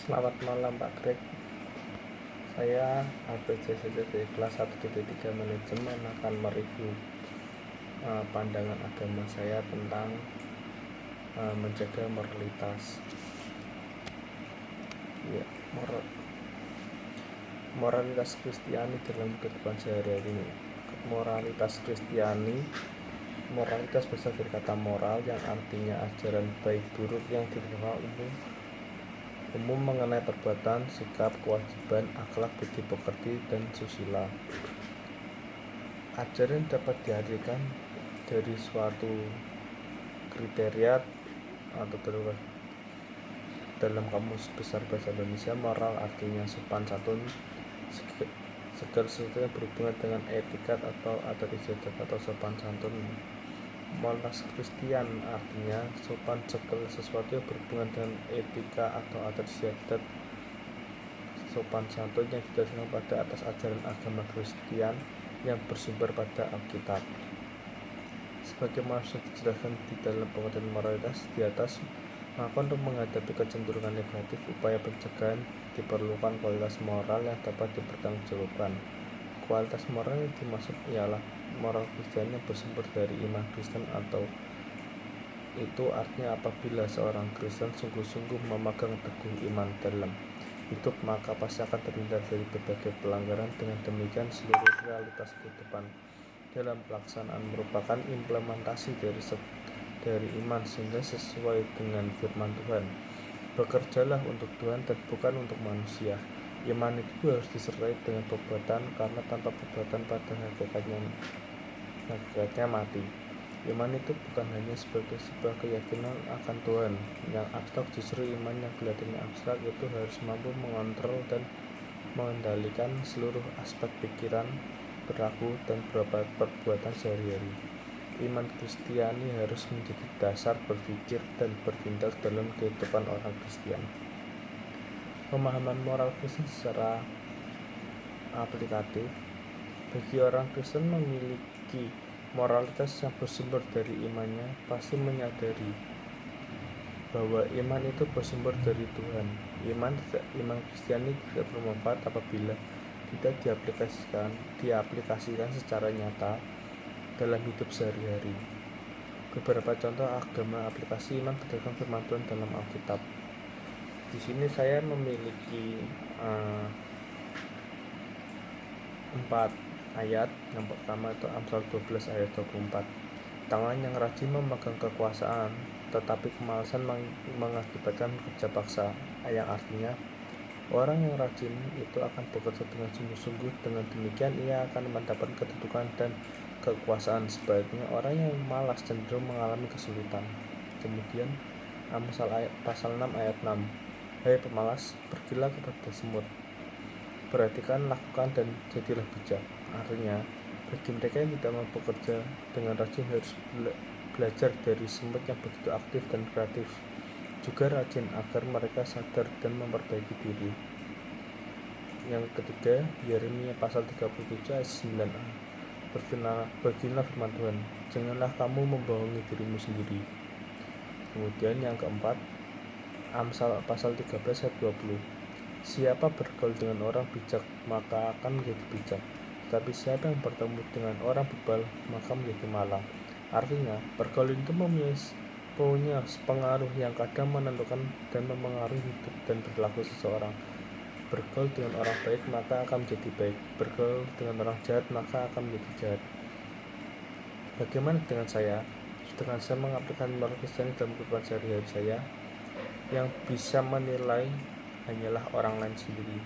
Selamat malam Pak Greg. Saya ABCDD dari kelas 1.3 Manajemen akan mereview pandangan agama saya tentang menjaga moralitas. Ya, moralitas Kristiani dalam kehidupan sehari-hari. Moralitas Kristiani, moralitas berasal dari kata moral yang artinya ajaran baik buruk yang dikenal umum mengenai perbuatan, sikap, kewajiban, akhlak, budi pekerti, dan susila. Ajaran dapat diartikan dari suatu kriteria atau dalam Kamus Besar Bahasa Indonesia. Moral artinya sopan santun, segala sesuatu yang berhubungan dengan etika atau adat istiadat atau sopan santun. Moralitas Kristen artinya sopan segala sesuatu yang berhubungan dengan etika atau adat istiadat sopan santun yang didasarkan pada atas ajaran agama Kristen yang bersumber pada Alkitab. Sebagaimana sudah dijelaskan di dalam pengertian moralitas di atas, maka untuk menghadapi kecenderungan negatif, upaya pencegahan diperlukan kualitas moral yang dapat dipertanggungjawabkan. Kualitas moral yang dimaksud ialah moral Kristen yang bersumber dari iman Kristen, atau itu artinya apabila seorang Kristen sungguh-sungguh memegang teguh iman dalam hidup, maka pasti akan terhindar dari berbagai pelanggaran. Dengan demikian, seluruh realitas kehidupan dalam pelaksanaan merupakan implementasi dari iman, sehingga sesuai dengan firman Tuhan, bekerjalah untuk Tuhan dan bukan untuk manusia. Iman itu harus disertai dengan perbuatan, karena tanpa perbuatan pada hakikatnya mati. Iman itu bukan hanya sebagai sebuah keyakinan akan Tuhan yang abstrak, justru iman yang kelihatannya abstrak itu harus mampu mengontrol dan mengendalikan seluruh aspek pikiran, perilaku, dan perbuatan sehari-hari. Iman Kristiani harus menjadi dasar berpikir dan bertindak dalam kehidupan orang Kristen. Pemahaman moral Kristen secara aplikatif. Bagi orang Kristen, memiliki moralitas yang bersumber dari imannya pasti menyadari bahwa iman itu bersumber dari Tuhan. Iman Kristiani tidak bermanfaat apabila tidak diaplikasikan secara nyata dalam hidup sehari-hari. Beberapa contoh agama aplikasi iman berdasarkan firman Tuhan dalam Alkitab. Di sini saya memiliki 4 ayat. Yang pertama itu Amsal 12 ayat 24. Tangan yang rajin memegang kekuasaan, tetapi kemalasan mengakibatkan kerja paksa. Yang artinya, orang yang rajin itu akan bekerja dengan sungguh-sungguh. Dengan demikian ia akan mendapat kedudukan dan kekuasaan. Sebaliknya, orang yang malas cenderung mengalami kesulitan. Kemudian Amsal pasal 6 ayat 6. Hai pemalas, pergilah kepada semut, perhatikan, lakukan, dan jadilah bijak. Artinya, bagi mereka yang tidak mampu bekerja dengan rajin harus belajar dari semut yang begitu aktif dan kreatif. Juga rajin agar mereka sadar dan memperbaiki diri. Yang ketiga, Yeremia pasal 37 ayat 9a. Beginilah firman Tuhan, janganlah kamu membohongi dirimu sendiri. Kemudian yang keempat, Amsal pasal 13 ayat 20. Siapa bergaul dengan orang bijak, maka akan menjadi bijak. Tetapi siapa yang bertemu dengan orang bebal, maka menjadi malang. Artinya, bergaul itu punya pengaruh yang kadang menentukan dan memengaruhi hidup dan perilaku seseorang. Bergaul dengan orang baik, maka akan menjadi baik. Bergaul dengan orang jahat, maka akan menjadi jahat. Bagaimana dengan saya? Dengan saya mengaplikasikan moral Kristen dalam kehidupan sehari-hari saya, yang bisa menilai hanyalah orang lain sendiri.